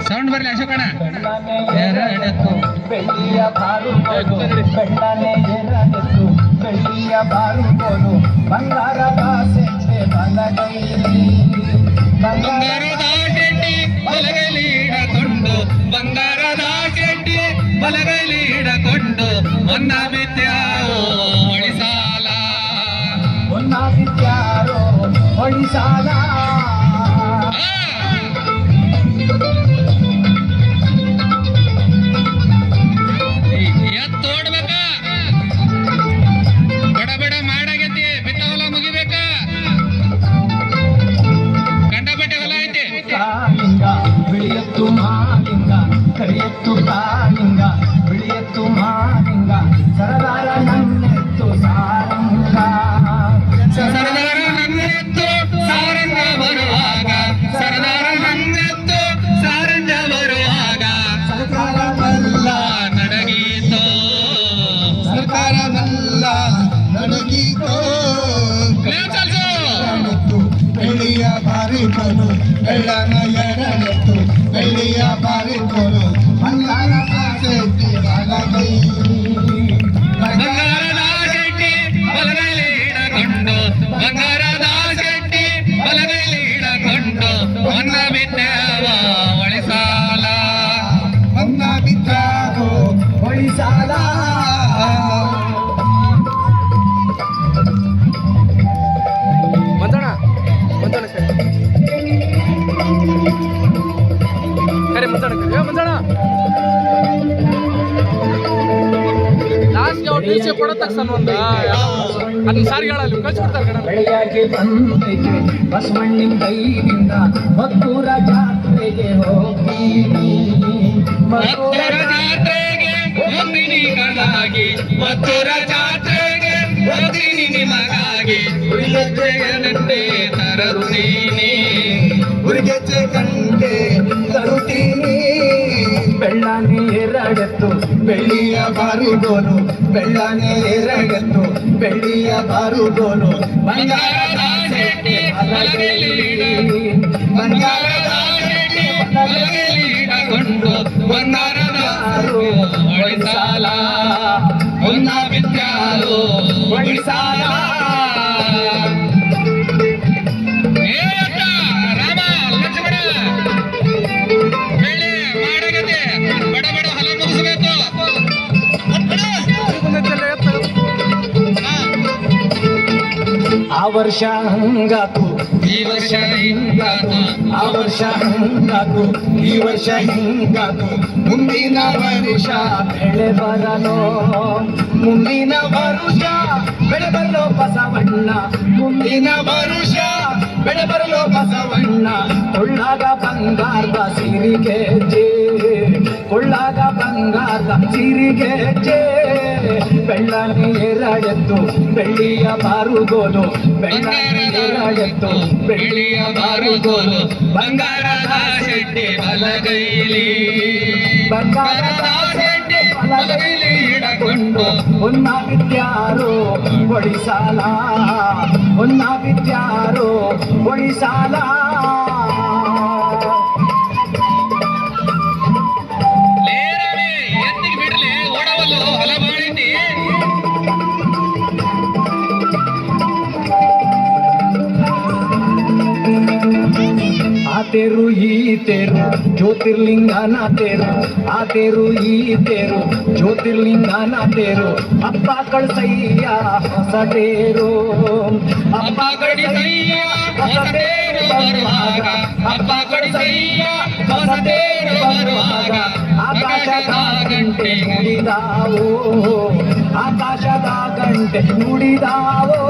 Sound ಬರ್ಲಿ ಅಶೋಕಣ್ಣ. ಬೆಳ್ಳಿಯ ಬಾರುಗೋಲು ಬೆಳ್ಳನೆ ಎರಡೆತ್ತು ಬೆಳ್ಳಿಯ ಬಾರುಗೋಲು ಬಂಗಾರದ ಸೆಂಚೆ ಬಲಗೈಲಿ ಬಂಗಾರದ ಚೆಂಡಿ ಬಲಗೈಲಿ ಹಿಡಕೊಂಡು ಬಂಗಾರದ ಚೆಂಡಿ ಬಲಗೈಲಿ ಹಿಡಕೊಂಡು ಹೊನ್ನ ಬಿದ್ಯಾರೋ ಹೊಳಿಸಾಲ ಹೊನ್ನ ಬಿದ್ಯಾರೋ ಹೊಳಿಸಾಲ ಬಿಳಿಯತ್ತು ಮಾಲಿಂಗ ಕರಿಯತ್ತು ಕಾಳಿಂಗ ಬಿಳಿಯತ್ತು ಮಾಲಿಂಗ ಸರದಾರ ನನ್ನೆತ್ತು ಸಾರಂಗ ಸರದಾರ ನನ್ನೆತ್ತು ಸಾರಂಗ ಬರುವಾಗ ಸರದಾರ ನನ್ನೆತ್ತು ಸಾರಂಗ ಬರುವಾಗ ಸರ್ಕಾರವಲ್ಲ ನಡಗೀತೋ ಸರ್ಕಾರವಲ್ಲ ನಡಗೀತೋ ಬೆಳ್ಳಿಯ ಬಾರಿಗೋಲು ಬೆಳ್ಳನ ಎರಡೆತ್ತು ಬೆಳ್ಳಿಯ ಬಾರಿಗೋಲು ಬಂಗಾರದ ಸೆಟ್ಟಿ ಬಲಗೈಲಿ ಬಂಗಾರದ ಶೆಟ್ಟಿ ಬಲಗೈಲಿ ಹಿಡಕೊಂಡು ಬಂಗಾರದ ಶೆಟ್ಟಿ ಬಲಗೈಲಿ ಹಿಡಕೊಂಡು ಹೊನ್ನ ಬಿದ್ದಾವ ಹೊಳಿಸಾಲ ಹೊನ್ನ ಬಿದ್ದಾರೋ ಹೊಳಿಸಾಲ ಕರೆ ಮುಂದಣ ಲಾಸ್ಟ್ಗೆ ಅವ್ರು ಟಿ ಸಿ ಕೊಡೋ ತಕ್ಷಣ ಒಂದು ಅದನ್ನ ಸಾರಿಗೆ ಹೇಳಲ್ಲ ಕಳ್ಸಿಬಿಡ್ತಾರೆ ಕಣ. ಬೆಳಗ್ಗೆ ಬಂದೈತೆ ಬಸವಣ್ಣಿನ ಕೈಯಿಂದ ಮದ್ದೂರ ಜಾತ್ರೆಗೆ ಹೋಗ್ತೀನಿ ಮತ್ತೂರ ಜಾತ್ರೆಗೆ ಹೋಗ್ತೀನಿ ಗಳಾಗಿ ಮತ್ತೂರ ಜಾತ್ರೆಗೆ ಹೋಗ್ತೀನಿ ನಿಮಗಾಗಿ ಉಳಿಗೆಜ್ಜೆಗೆ ನನ್ನೇ ತರುತ್ತೀನಿ ಉರಿಗೆಜ್ಜೆ ಕಂಡೆ ತರುತ್ತೀನಿ ಬೆಳ್ಳನೆ ಎರಡೆತ್ತು ಬೆಳ್ಳಿಯ ಬಾರುಗೋಲು ಬೆಳ್ಳನೆ ಎರಡೆತ್ತು ಬೆಳ್ಳಿಯ ಬಾರುಗೋಲು ಬಂಗಾರದ ಶೆಟ್ಟಿ ಬಲಗೈಲಿ ಬಂಗಾರದ ಶೆಟ್ಟಿ ಬಲಗೈಲಿ ಹಿಡಕೊಂಡು ಬಂಗಾರದ ಹೊಳಿಸಾಲ ಹೊನ್ನ ಬಿದ್ದಾರೋ ಹೊಳಿಸಾಲ ರಾಮ ಲಕ್ಷ್ಮಣ ಬೆಳೆ ಮಾಡಗತೆ ಬಡ ಬಡ ಹೊಲ ಮುಗಿಸ್ಬೇಕು. ಆ ವರ್ಷ ಹಂಗಾತು ಈ ವರ್ಷ ಹಿಂಗಾತು ಆ ವರ್ಷ ಹಂಗಾತು ಈ ವರ್ಷ ಹಿಂಗಾತು ಮುಂದಿನ ವರುಷ ಬೆಳೆ ಬರಲು ಮುಂದಿನ ವರುಷ ಬೆಳೆ ಬರಲು ಬಸವಣ್ಣ ಮುಂದಿನ ವರುಷ ಬೆಳೆ ಬರಲು ಬಸವಣ್ಣ ಕೊಳ್ಳಾಗ ಬಂಗಾರದ ಸಿರಿಗೆ ಕೊಳ್ಳಾಗ ಬಂಗಾರದ ಸಿರಿಗೆ ಬೆಳ್ಳನೆ ಎರಡೆತ್ತು ಬೆಳ್ಳಿಯ ಬಾರುಗೋಲು ಬೆಳ್ಳನೆ ಎರಡೆತ್ತು ಬೆಳ್ಳಿಯ ಬಾರುಗೋಲು ಬಂಗಾರದ ಶೆಟ್ಟಿ ಬಲಗೈಲಿ ಬಂಗಾರದ ಶೆಟ್ಟಿ ಬಲಗೈಲಿ ಹಿಡಕೊಂಡು ಹೊನ್ನ ಬಿದ್ಯಾರೋ ಹೊಳಿಸಾಲ ಹೊನ್ನ ಬಿದ್ಯಾರೋ ಹೊಳಿಸಾಲ ಲೇರನೆ ಎತ್ತಿಗೆ ಬಿಡ್ಲಿ ಓಡವಲ್ಲು ಹೊಲ ಬಾಳೈತಿ ಆ ತೇರು ಈ ತೇರು ಜ್ಯೋತಿರ್ಲಿಂಗನ ತೇರು ಆ ತೇರು ಈ ತೇರು ಜ್ಯೋತಿರ್ಲಿಂಗನ ತೇರು ಅಪ್ಪ ಕಳ್ಸಯ್ಯ ಹೊಸ ತೇರು ಅಪ್ಪ ಕಡಿಸಯ್ಯ ಹೊಸ ತೇರು ಬರುವಾಗ ಅಪ್ಪ ಕಡಿಸಯ್ಯ ಹೊಸ ತೇರು ಬರುವಾಗ ಆಕಾಶದ ಗಂಟೆ ನುಡಿದಾವೋ ಆಕಾಶದ ಗಂಟೆ ನುಡಿದಾವೋ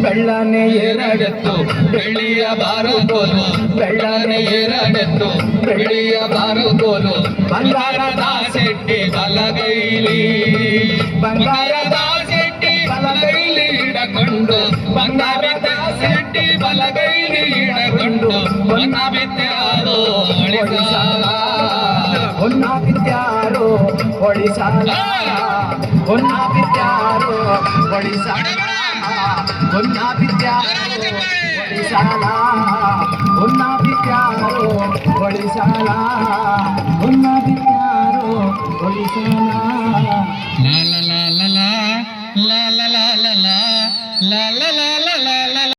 ಬೆಳ್ಳನೆ ಎರಡೆತ್ತು ಬೆಳ್ಳಿಯ ಬಾರುಗೋಲು ಬೆಳ್ಳನೆ ಎರಡೆತ್ತು ಬೆಳ್ಳಿಯ ಬಾರುಗೋಲು ಬಂಗಾರದ ಶೆಟ್ಟಿ ಬಲಗೈಲಿ ಬಂಗಾರದ ಶೆಟ್ಟಿ ಬಲಗೈಲಿ ಹಿಡಕೊಂಡು ಬಂಗಾರದ ಶೆಟ್ಟಿ ಬಲಗೈಲಿ ಹಿಡಕೊಂಡು ಹೊನ್ನ ಬಿದ್ದಾರೋ ಹೊಳಿಸಾಲ ಹೊನ್ನ ಬಿದ್ಯಾರೋ ಹೊಳಿಸಾಲ ಹೊನ್ನ ಬಿದ್ಯಾರೋ ಹೊಳಿಸಾಲ ಹೊನ್ನ ಬಿದ್ಯಾರೋ ಹೊಳಿಸಾಲ ಹೊನ್ನ ಬಿದ್ಯಾರೋ ಹೊಳಿಸಾಲ ಹೊಡಿಸೋಣ la la la la la la la la la la la la la la la